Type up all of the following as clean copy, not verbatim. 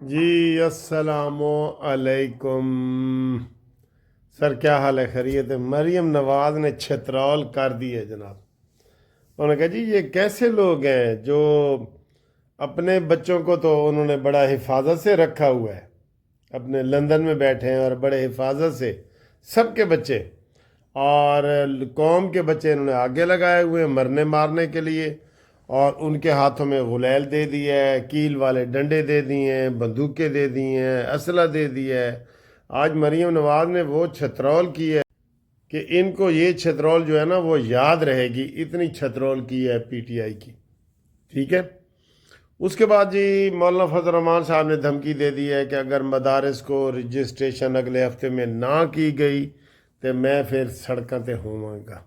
جی السلام علیکم سر، کیا حال ہے؟ خیریت ہے؟ مریم نواز نے چھترول کر دی ہے جناب۔ انہوں نے کہا جی یہ کیسے لوگ ہیں جو اپنے بچوں کو تو انہوں نے بڑا حفاظت سے رکھا ہوا ہے، اپنے لندن میں بیٹھے ہیں اور بڑے حفاظت سے سب کے بچے، اور قوم کے بچے انہوں نے آگے لگائے ہوئے ہیں مرنے مارنے کے لیے، اور ان کے ہاتھوں میں غلیل دے دی ہے، کیل والے ڈنڈے دے دیے ہیں، بندوقیں دے دی ہیں، اسلحہ دے دیا ہے۔ آج مریم نواز نے وہ چھترول کی ہے کہ ان کو یہ چھترول جو ہے نا وہ یاد رہے گی، اتنی چھترول کی ہے پی ٹی آئی کی، ٹھیک ہے۔ اس کے بعد جی مولانا فضل الرحمان صاحب نے دھمکی دے دی ہے کہ اگر مدارس کو رجسٹریشن اگلے ہفتے میں نہ کی گئی تو میں پھر سڑکوں تے ہوواں گا۔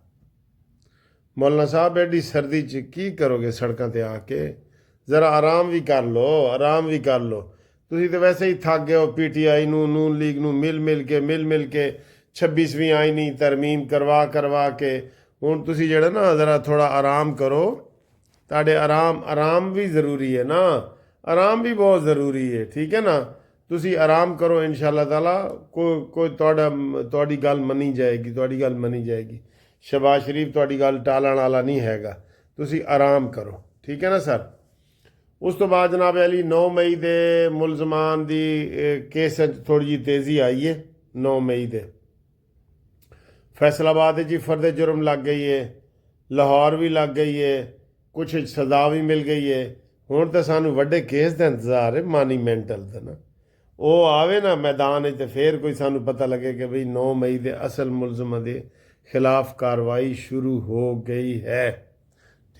مولانا صاحب ایڈی سردی کی کرو گے سڑکوں تے آ کے؟ ذرا آرام بھی کر لو، آرام بھی کر لو۔ تسی تو ویسے ہی تھک گئے ہو، P T I known league نو مل کے 26ویں آئینی ترمیم کروا کے ہوں تسی جڑا نا ذرا تھوڑا آرام کرو۔ تاڑے آرام بھی ضروری ہے نا، آرام بھی بہت ضروری ہے، ٹھیک ہے نا۔ تسی آرام کرو انشاءاللہ تعالیٰ، کوئی تواڈی گل منی جائے گی۔ شہباز شریف تواڈی گل ٹالن والا نہیں ہے گا، تسی آرام کرو، ٹھیک ہے نا سر۔ اس تو بعد جناب علی 9 مئی دے ملزمان دی کیس تھوڑی جی تیزی آئی ہے۔ 9 مئی دے فیصل آباد جی فرد جرم لگ گئی ہے، لاہور بھی لگ گئی ہے، کچھ سزا بھی مل گئی ہے۔ ہوں تو سانو وڈے کیس کا انتظار ہے، مانیمینٹل کا نا، وہ آوے نا میدان تو پھر کوئی سانو پتہ لگے کہ بھئی 9 مئی دے اصل ملزمہ دے خلاف کاروائی شروع ہو گئی ہے،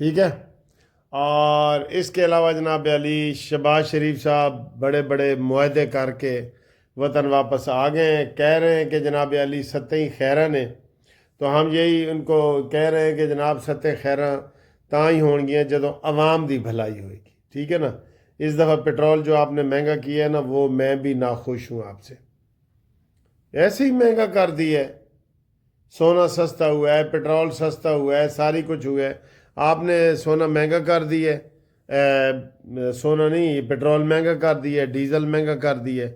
ٹھیک ہے۔ اور اس کے علاوہ جناب علی شہباز شریف صاحب بڑے بڑے معاہدے کر کے وطن واپس آ گئے ہیں، کہہ رہے ہیں کہ جناب علی ستیں خیراں نے، تو ہم یہی ان کو کہہ رہے ہیں کہ جناب ستیں خیراں تاں ہی ہون گیاں جدوں عوام دی بھلائی ہوئے گی، ٹھیک ہے نا۔ اس دفعہ پٹرول جو آپ نے مہنگا کیا ہے نا، وہ میں بھی ناخوش ہوں آپ سے، ایسے ہی مہنگا کر دی ہے۔ سونا سستا ہوا ہے، پٹرول سستا ہوا ہے، ساری کچھ ہوا ہے، آپ نے سونا مہنگا کر دی ہے، سونا نہیں پٹرول مہنگا کر دی ہے، ڈیزل مہنگا کر دی ہے۔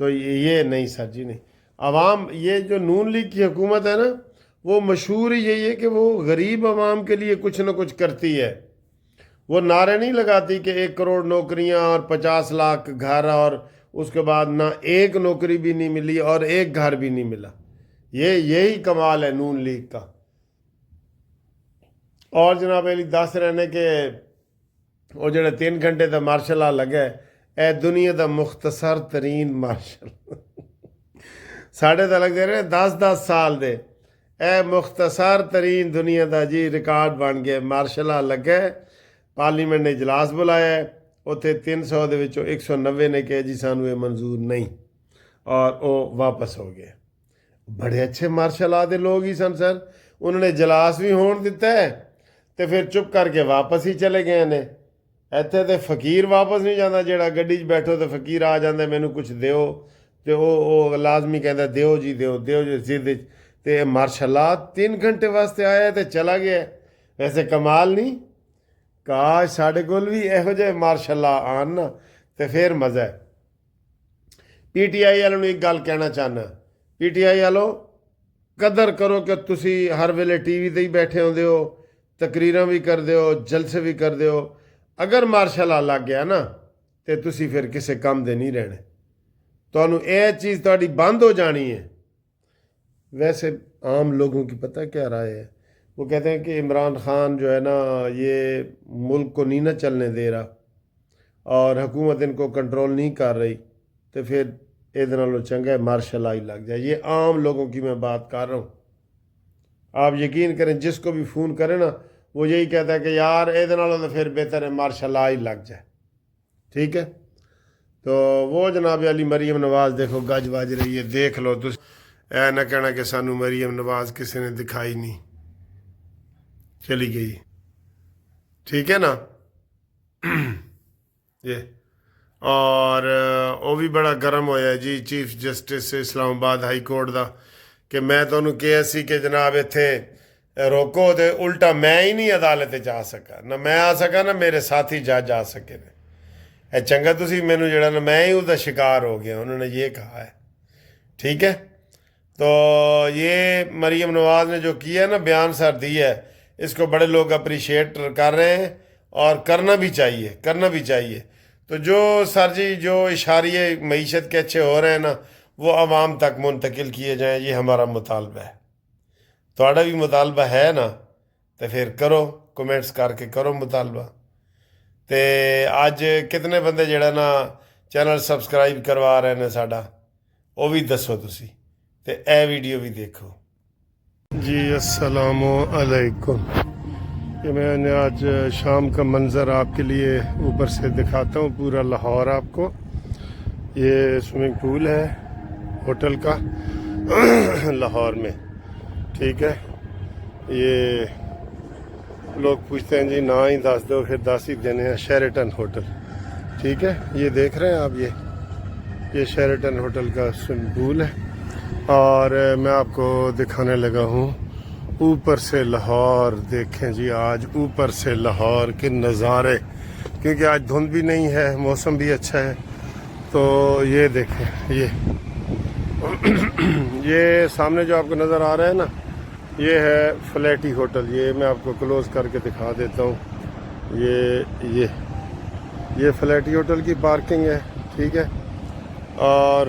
تو یہ نہیں سر جی، نہیں۔ عوام، یہ جو نون لیگ کی حکومت ہے نا، وہ مشہور ہی یہی ہے کہ وہ غریب عوام کے لیے کچھ نہ کچھ کرتی ہے۔ وہ نعرے نہیں لگاتی کہ 1 کروڑ نوکریاں اور 50 لاکھ گھر، اور اس کے بعد نہ ایک نوکری بھی نہیں ملی اور ایک گھر بھی نہیں ملا۔ یہی کمال ہے نون لیگ کا۔ اور جناب علی دس رہے ہیں کہ وہ جڑے 3 گھنٹے دا مارشل لا لگا ہے، اے دنیا دا مختصر ترین مارشل ساڑھے تو لگتے رہے 10 سال دے، اے مختصر ترین دنیا دا جی ریکارڈ بن گیا۔ مارشل لا لگا ہے، پارلیمنٹ نے اجلاس بلایا ہے، اتنے 300 دے وچوں 190 نے کہ جی سانو یہ منظور نہیں، اور وہ واپس ہو گئے۔ بڑے اچھے مارشل لا دے لوگ ہی سن سر، انہوں نے اجلاس بھی ہون دیتا ہے تو پھر چپ کر کے واپس ہی چلے گئے نے۔ ایتھے تے فقیر واپس نہیں جانا، جیڑا گڈی 'چ بیٹھو تو فقیر آ جاندے مینوں کچھ دیو، تو وہ لازمی کہندا دیو جی ضد وچ۔ تے مارشاء اللہ 3 گھنٹے واسطے آیا تے چلا گیا، ویسے کمال نہیں؟ کاش ساڈے کول بھی یہو جہے مارشاء اللہ آن نا، تے پھر مزہ ہے۔ پی ٹی آئی والوں ایک گل کہنا چاہنا، پی ٹی آئی والوں قدر کرو کہ تسی ہر ویلے ٹی وی تے ہی بیٹھے ہوندے ہو، تقریراں بھی کردے ہو، جلسے بھی کردے ہو۔ اگر مارشل لا لگ گیا نا تے تسی پھر کسے کم دے نہیں رہنے، تانوں یہ چیز تہاڈی بند ہو جانی ہے۔ ویسے عام لوگوں کی پتہ کیا رائے ہے؟ وہ کہتے ہیں کہ عمران خان جو ہے نا یہ ملک کو نہیں نہ چلنے دے رہا، اور حکومت ان کو کنٹرول نہیں کر رہی، تو پھر یہ چنگا ہے مارشل لا ہی لگ جائے۔ یہ عام لوگوں کی میں بات کر رہا ہوں۔ آپ یقین کریں جس کو بھی فون کریں نا وہ یہی کہتا ہے کہ یار یہ تو پھر بہتر ہے مارشل لا ہی لگ جائے، ٹھیک ہے۔ تو وہ جناب علی مریم نواز دیکھو گج بج رہی ہے، دیکھ لو تو اے نہ کہنا کہ سانو مریم نواز کسی نے دکھائی نہیں، چلی گئی، ٹھیک ہے نا۔ یہ اور وہ بھی بڑا گرم ہویا جی چیف جسٹس اسلام آباد ہائی کورٹ دا، کہ میں تو انہوں کہا سی کہ جناب اتنے روکو، تے الٹا میں ہی نہیں عدالت جا سکا، نہ میں آ سکا نہ میرے ساتھی جج آ سکے نے۔ چنگا تسی مینو جڑا نا میں ہی اس شکار ہو گیا، انہوں نے یہ کہا ہے، ٹھیک ہے۔ تو یہ مریم نواز نے جو کیا ہے نا، بیان سر دیا ہے، اس کو بڑے لوگ اپریشیٹ کر رہے ہیں اور کرنا بھی چاہیے۔ تو جو سر جی جو اشاریے معیشت کے اچھے ہو رہے ہیں نا، وہ عوام تک منتقل کیے جائیں، یہ ہمارا مطالبہ ہے۔ تھوڑا بھی مطالبہ ہے نا تو پھر کرو، کومنٹس کر کے کرو مطالبہ۔ تے اج کتنے بندے جڑا نا چینل سبسکرائب کروا رہے ہیں ساڈا، وہ بھی دسو تسی، تے اے ویڈیو بھی دیکھو جی۔ السلام علیکم۔ یہ میں نے آج شام کا منظر آپ کے لیے اوپر سے دکھاتا ہوں، پورا لاہور آپ کو۔ یہ سوئمنگ پول ہے ہوٹل کا لاہور میں، ٹھیک ہے۔ یہ لوگ پوچھتے ہیں جی نا ہی دس دو، پھر دس ہی دینے ہیں، شیرٹن ہوٹل، ٹھیک ہے۔ یہ دیکھ رہے ہیں آپ، یہ شیرٹن ہوٹل کا سوئمنگ پول ہے، اور میں آپ کو دکھانے لگا ہوں اوپر سے لاہور۔ دیکھیں جی آج اوپر سے لاہور کے نظارے، کیونکہ آج دھند بھی نہیں ہے، موسم بھی اچھا ہے۔ تو یہ دیکھیں، یہ سامنے جو آپ کو نظر آ رہا ہے نا، یہ ہے فلیٹی ہوٹل۔ یہ میں آپ کو کلوز کر کے دکھا دیتا ہوں۔ یہ فلیٹی ہوٹل کی پارکنگ ہے، ٹھیک ہے۔ اور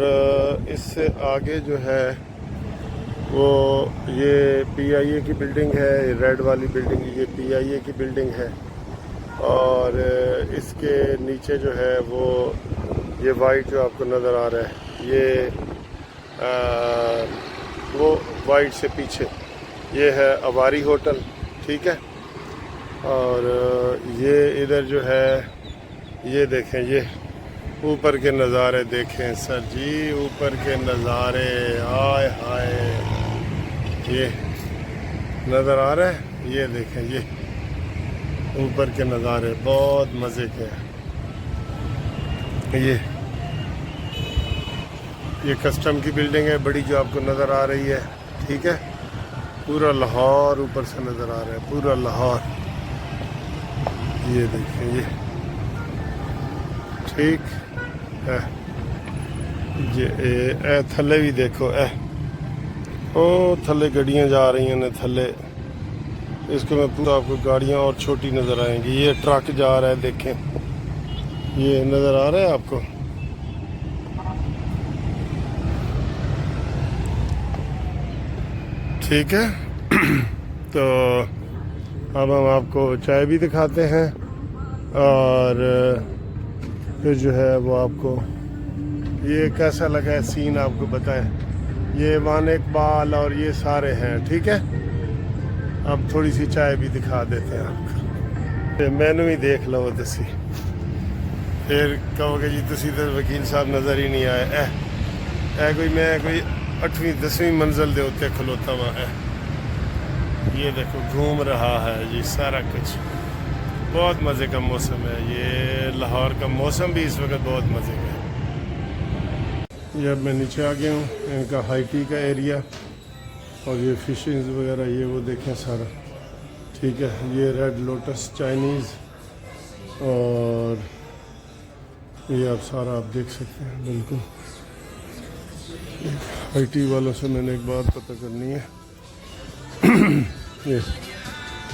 اس سے آگے جو ہے وہ یہ پی آئی اے کی بلڈنگ ہے، ریڈ والی بلڈنگ، یہ پی آئی اے کی بلڈنگ ہے۔ اور اس کے نیچے جو ہے وہ یہ وائٹ جو آپ کو نظر آ رہا ہے، یہ وہ وائٹ سے پیچھے یہ ہے اواری ہوٹل، ٹھیک ہے۔ اور یہ ادھر جو ہے، یہ دیکھیں، یہ اوپر کے نظارے دیکھیں سر جی، اوپر کے نظارے، آئے ہائے، یہ نظر آ رہا ہے، یہ دیکھیں، یہ اوپر کے نظارے بہت مزے کے ہیں۔ یہ کسٹم کی بلڈنگ ہے بڑی جو آپ کو نظر آ رہی ہے، ٹھیک ہے۔ پورا لاہور اوپر سے نظر آ رہا ہے، پورا لاہور، یہ دیکھیں، یہ ٹھیک ہے جی۔ اے تھلے بھی دیکھو، او تھلے گڈیاں جا رہی ہیں تھلے، اس کو میں پورا آپ کو گاڑیاں اور چھوٹی نظر آئیں گی۔ یہ ٹرک جا رہا ہے، دیکھیں، یہ نظر آ رہا ہے آپ کو، ٹھیک ہے۔ تو اب ہم آپ کو چائے بھی دکھاتے ہیں، اور پھر جو ہے وہ آپ کو یہ کیسا لگا ہے سین آپ کو بتائیں۔ یہ وان اقبال اور یہ سارے ہیں، ٹھیک ہے۔ اب تھوڑی سی چائے بھی دکھا دیتے ہیں آپ کو، مینو ہی دیکھ لو تسی، پھر کہو گے جی تسی تو وکیل صاحب نظر ہی نہیں آئے۔ میں کوئی 8ویں 10ویں منزل دے ہوتے کھلوتا ہوا ہے۔ یہ دیکھو گھوم رہا ہے جی سارا کچھ، بہت مزے کا موسم ہے۔ یہ لاہور کا موسم بھی اس وقت بہت مزے کا ہے۔ یہ اب میں نیچے آ گیا ہوں، ان کا ہائی ٹی کا ایریا، اور یہ فشنگز وغیرہ، یہ وہ دیکھیں سارا، ٹھیک ہے۔ یہ ریڈ لوٹس چائنیز، اور یہ آپ سارا آپ دیکھ سکتے ہیں بالکل۔ آئی ٹی والوں سے میں نے ایک بات پتہ کرنی ہے،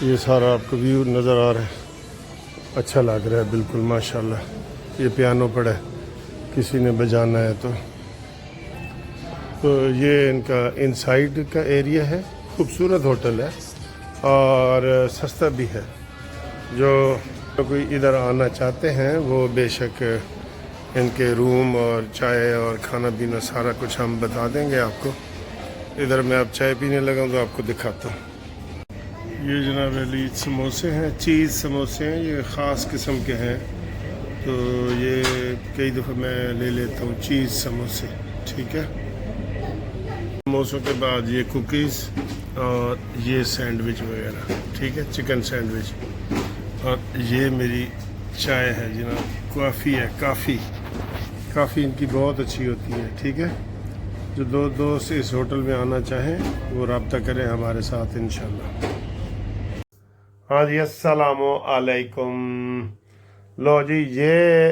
یہ سارا آپ کو ویو نظر آ رہا ہے، اچھا لگ رہا ہے بالکل، ماشاءاللہ۔ یہ پیانو پڑا ہے، کسی نے بجانا ہے تو یہ ان کا انسائیڈ کا ایریا ہے۔ خوبصورت ہوٹل ہے اور سستا بھی ہے۔ جو کوئی ادھر آنا چاہتے ہیں وہ بے شک ان کے روم اور چائے اور کھانا پینا سارا کچھ ہم بتا دیں گے آپ کو۔ ادھر میں اب چائے پینے لگا ہوں تو آپ کو دکھاتا ہوں۔ یہ جناب علی سموسے ہیں، چیز سموسے ہیں، یہ خاص قسم کے ہیں، تو یہ کئی دفعہ میں لے لیتا ہوں چیز سموسے، ٹھیک ہے۔ سموسوں کے بعد یہ کوکیز اور یہ سینڈوچ وغیرہ، ٹھیک ہے، چکن سینڈوچ، اور یہ میری چائے ہے جناب، کافی ہے، کافی ان کی بہت اچھی ہوتی ہے، ٹھیک ہے۔ جو دوست اس ہوٹل میں آنا چاہیں وہ رابطہ کریں ہمارے ساتھ انشاءاللہ۔ ہاں جی، السلام علیکم۔ لو جی، یہ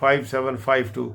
5752,